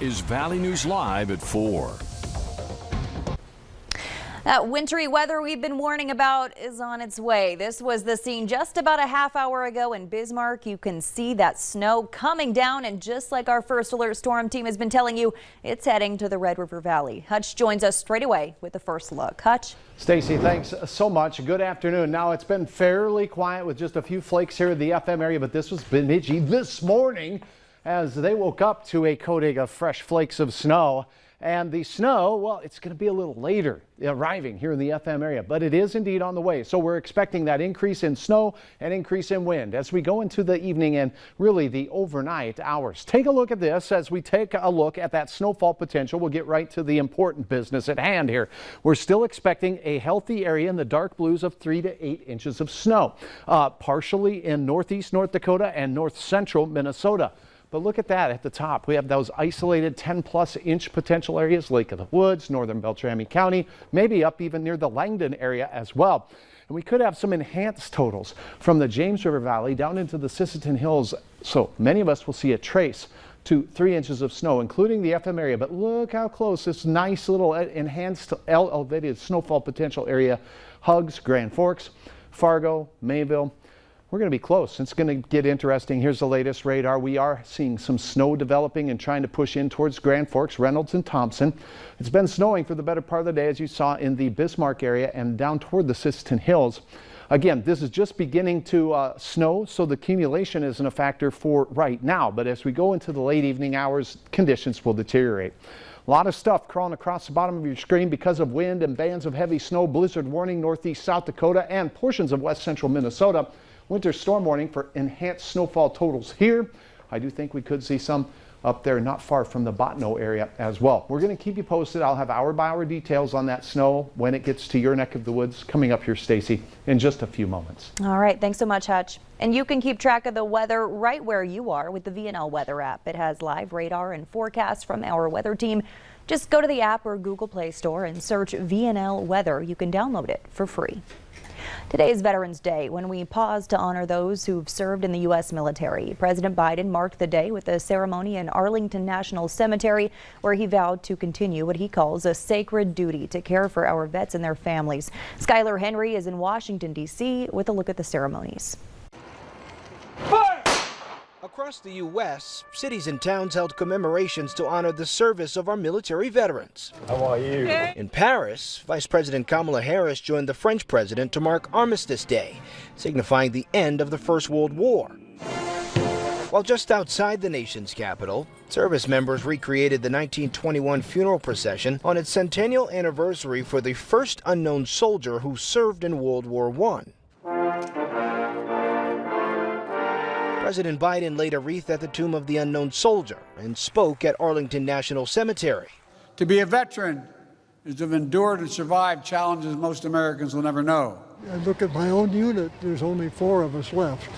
is Valley News Live at 4. That wintry weather we've been warning about is on its way. This was the scene just about a half hour ago in Bismarck. You can see that snow coming down, and just like our First Alert Storm team has been telling you, it's heading to the Red River Valley. Hutch joins us straight away with the first look. Hutch? Stacy, thanks so much. Good afternoon. Now, it's been fairly quiet with just a few flakes here in the FM area, but this was Bemidji this morning as they woke up to a coating of fresh flakes of snow. And the snow, well, it's going to be a little later arriving here in the FM area, but it is indeed on the way. So we're expecting that increase in snow and increase in wind as we go into the evening and really the overnight hours. Take a look at this as we take a look at that snowfall potential. We'll get right to the important business at hand here. We're still expecting a healthy area in the dark blues of 3 to 8 inches of snow, partially in northeast North Dakota and north central Minnesota. But look at that at the top. We have those isolated 10-plus inch potential areas, Lake of the Woods, northern Beltrami County, maybe up even near the Langdon area as well. And we could have some enhanced totals from the James River Valley down into the Sisseton Hills. So many of us will see a trace to 3 inches of snow, including the FM area. But look how close this nice little enhanced elevated snowfall potential area hugs Grand Forks, Fargo, Mayville. We're going to be close. It's going to get interesting. Here's the latest radar. We are seeing some snow developing and trying to push in towards Grand Forks, Reynolds, and Thompson. It's been snowing for the better part of the day, as you saw in the Bismarck area and down toward the Sisseton Hills. Again, this is just beginning to snow, so the accumulation isn't a factor for right now. But as we go into the late evening hours, conditions will deteriorate. A lot of stuff crawling across the bottom of your screen because of wind and bands of heavy snow, blizzard warning, northeast South Dakota and portions of west central Minnesota. Winter storm warning for enhanced snowfall totals here. I do think we could see some up there not far from the Bottineau area as well. We're going to keep you posted. I'll have hour-by-hour details on that snow when it gets to your neck of the woods coming up here, Stacy, in just a few moments. All right. Thanks so much, Hutch. And you can keep track of the weather right where you are with the VNL Weather app. It has live radar and forecasts from our weather team. Just go to the app or Google Play Store and search VNL Weather. You can download it for free. Today is Veterans Day, when we pause to honor those who've served in the U.S. military. President Biden marked the day with a ceremony in Arlington National Cemetery, where he vowed to continue what he calls a sacred duty to care for our vets and their families. Skylar Henry is in Washington, D.C. with a look at the ceremonies. Across the U.S., cities and towns held commemorations to honor the service of our military veterans. How are you? In Paris, Vice President Kamala Harris joined the French president to mark Armistice Day, signifying the end of the First World War. While just outside the nation's capital, service members recreated the 1921 funeral procession on its centennial anniversary for the first unknown soldier who served in World War I. President Biden laid a wreath at the tomb of the unknown soldier and spoke at Arlington National Cemetery. To be a veteran is to have endured and survived challenges most Americans will never know. I look at my own unit, there's only 4 of us left,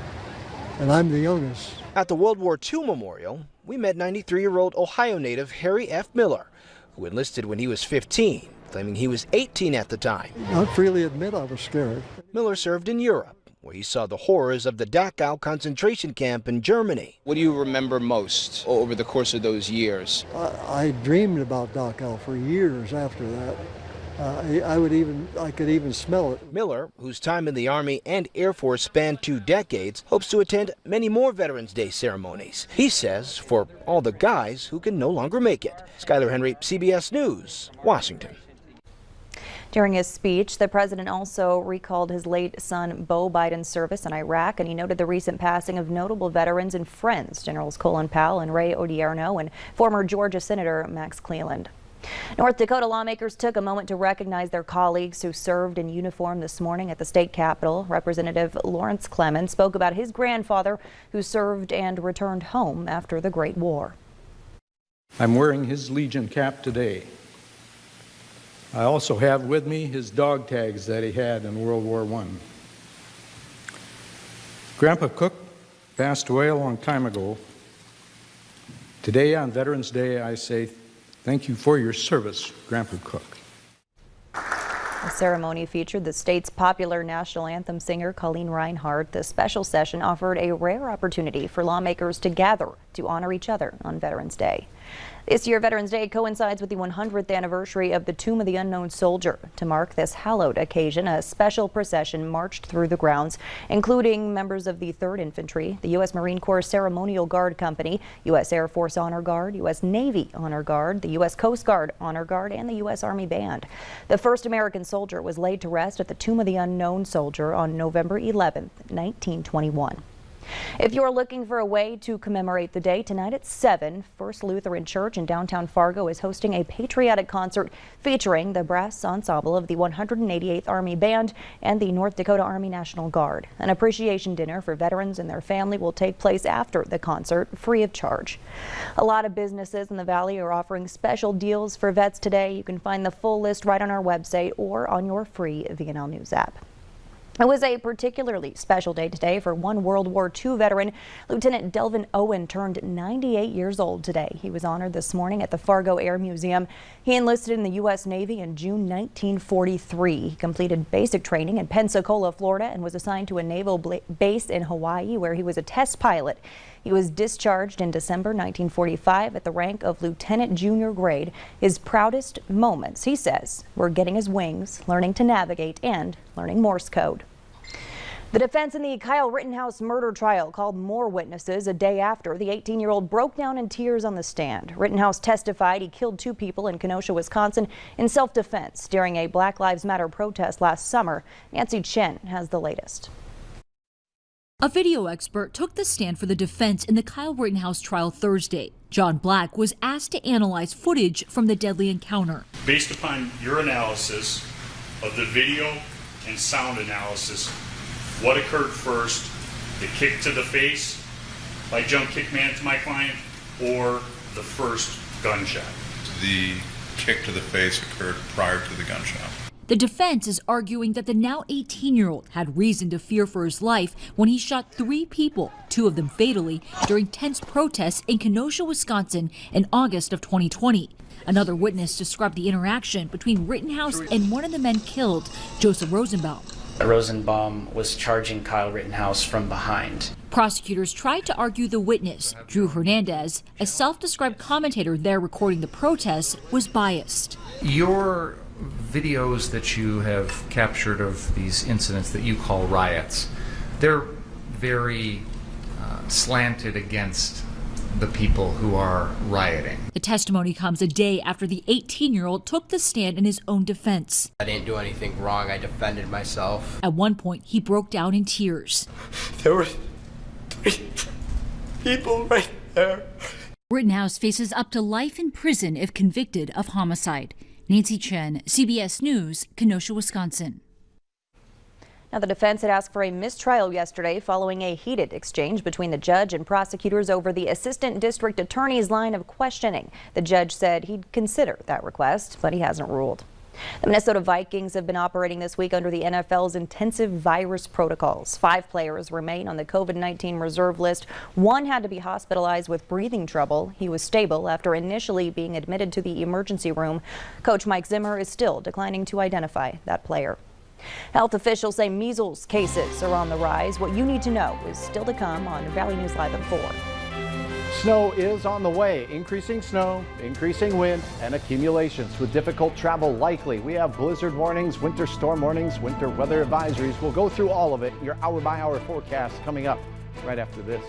and I'm the youngest. At the World War II Memorial, we met 93-year-old Ohio native Harry F. Miller, who enlisted when he was 15, claiming he was 18 at the time. I freely admit I was scared. Miller served in Europe, where he saw the horrors of the Dachau concentration camp in Germany. What do you remember most over the course of those years? I dreamed about Dachau for years after that. I could even smell it. Miller, whose time in the Army and Air Force spanned 2 decades, hopes to attend many more Veterans Day ceremonies. He says, for all the guys who can no longer make it. Skylar Henry, CBS News, Washington. During his speech, the president also recalled his late son Beau Biden's service in Iraq, and he noted the recent passing of notable veterans and friends, Generals Colin Powell and Ray Odierno, and former Georgia Senator Max Cleland. North Dakota lawmakers took a moment to recognize their colleagues who served in uniform this morning at the state capitol. Representative Lawrence Clemens spoke about his grandfather who served and returned home after the Great War. I'm wearing his Legion cap today. I also have with me his dog tags that he had in World War I. Grandpa Cook passed away a long time ago. Today on Veterans Day, I say thank you for your service, Grandpa Cook. The ceremony featured the state's popular national anthem singer Colleen Reinhardt. The special session offered a rare opportunity for lawmakers to gather to honor each other on Veterans Day. This year, Veterans Day coincides with the 100th anniversary of the Tomb of the Unknown Soldier. To mark this hallowed occasion, a special procession marched through the grounds, including members of the 3rd Infantry, the U.S. Marine Corps Ceremonial Guard Company, U.S. Air Force Honor Guard, U.S. Navy Honor Guard, the U.S. Coast Guard Honor Guard, and the U.S. Army Band. The first American soldier was laid to rest at the Tomb of the Unknown Soldier on November 11, 1921. If you're looking for a way to commemorate the day, tonight at 7, First Lutheran Church in downtown Fargo is hosting a patriotic concert featuring the brass ensemble of the 188th Army Band and the North Dakota Army National Guard. An appreciation dinner for veterans and their family will take place after the concert, free of charge. A lot of businesses in the Valley are offering special deals for vets today. You can find the full list right on our website or on your free VNL News app. It was a particularly special day today for one World War II veteran. Lieutenant Delvin Owen turned 98 years old today. He was honored this morning at the Fargo Air Museum. He enlisted in the U.S. Navy in June 1943. He completed basic training in Pensacola, Florida, and was assigned to a naval base in Hawaii, where he was a test pilot. He was discharged in December 1945 at the rank of lieutenant junior grade. His proudest moments, he says, were getting his wings, learning to navigate, and learning Morse code. The defense in the Kyle Rittenhouse murder trial called more witnesses a day after the 18-year-old broke down in tears on the stand. Rittenhouse testified he killed 2 people in Kenosha, Wisconsin in self-defense during a Black Lives Matter protest last summer. Nancy Chen has the latest. A video expert took the stand for the defense in the Kyle Rittenhouse trial Thursday. John Black was asked to analyze footage from the deadly encounter. Based upon your analysis of the video and sound analysis, what occurred first, the kick to the face by jump kick man to my client, or the first gunshot? The kick to the face occurred prior to the gunshot. The defense is arguing that the now 18-year-old had reason to fear for his life when he shot 3 people, 2 of them fatally, during tense protests in Kenosha, Wisconsin in August of 2020. Another witness described the interaction between Rittenhouse and one of the men killed, Joseph Rosenbaum. Rosenbaum was charging Kyle Rittenhouse from behind. Prosecutors tried to argue the witness, Drew Hernandez, a self-described commentator there recording the protests, was biased. Your videos that you have captured of these incidents that you call riots, they're very slanted against the people who are rioting. The testimony comes a day after the 18-year-old took the stand in his own defense. I didn't do anything wrong. I defended myself. At one point, he broke down in tears. There were 3 people right there. Rittenhouse faces up to life in prison if convicted of homicide. Nancy Chen, CBS News, Kenosha, Wisconsin. Now, the defense had asked for a mistrial yesterday following a heated exchange between the judge and prosecutors over the assistant district attorney's line of questioning. The judge said he'd consider that request, but he hasn't ruled. The Minnesota Vikings have been operating this week under the NFL's intensive virus protocols. 5 players remain on the COVID-19 reserve list. 1 had to be hospitalized with breathing trouble. He was stable after initially being admitted to the emergency room. Coach Mike Zimmer is still declining to identify that player. Health officials say measles cases are on the rise. What you need to know is still to come on Valley News Live at 4. Snow is on the way. Increasing snow, increasing wind, and accumulations with difficult travel likely. We have blizzard warnings, winter storm warnings, winter weather advisories. We'll go through all of it. Your hour-by-hour forecast coming up right after this.